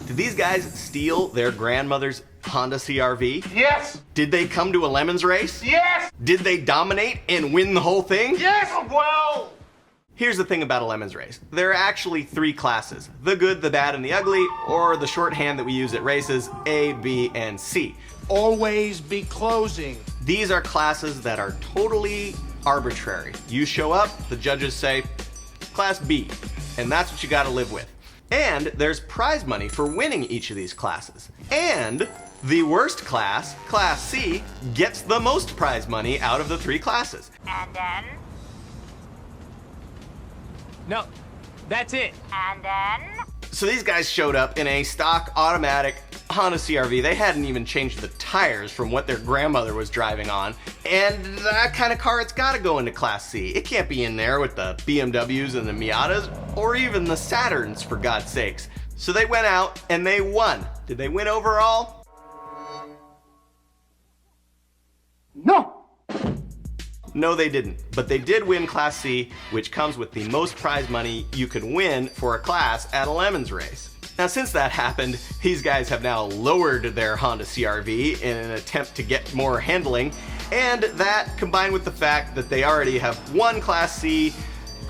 Did these guys steal their grandmother's Honda CR-V? Yes! Did they come to a Lemons race? Yes! Did they dominate and win the whole thing? Yes! Well! Here's the thing about a Lemons race. There are actually 3 classes: the good, the bad, and the ugly, or the shorthand that we use at races, A, B, and C. Always be closing. These are classes that are totally arbitrary. You show up, the judges say, Class B, and that's what you gotta live with. And there's prize money for winning each of these classes. And the worst class, Class C, gets the most prize money out of the 3 classes. And then? No, that's it. And then? So these guys showed up in a stock automatic Honda CR-V. They hadn't even changed the tires from what their grandmother was driving on. And that kind of car, it's gotta go into Class C. It can't be in there with the BMWs and the Miatas, or even the Saturns, for God's sakes. So they went out and they won. Did they win overall? No! No, they didn't. But they did win Class C, which comes with the most prize money you could win for a class at a Lemons race. Now, since that happened, these guys have now lowered their Honda CR-V in an attempt to get more handling, and that, combined with the fact that they already have won Class C,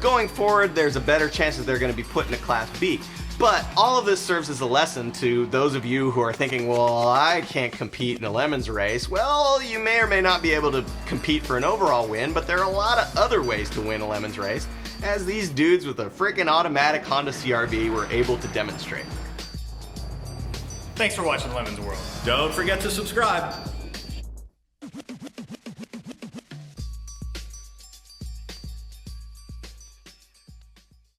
going forward, there's a better chance that they're going to be put in a Class B. But all of this serves as a lesson to those of you who are thinking, well, I can't compete in a Lemons race. Well, you may or may not be able to compete for an overall win, but there are a lot of other ways to win a Lemons race, as these dudes with a freaking automatic Honda CR-V were able to demonstrate. Thanks for watching Lemons World. Don't forget to subscribe.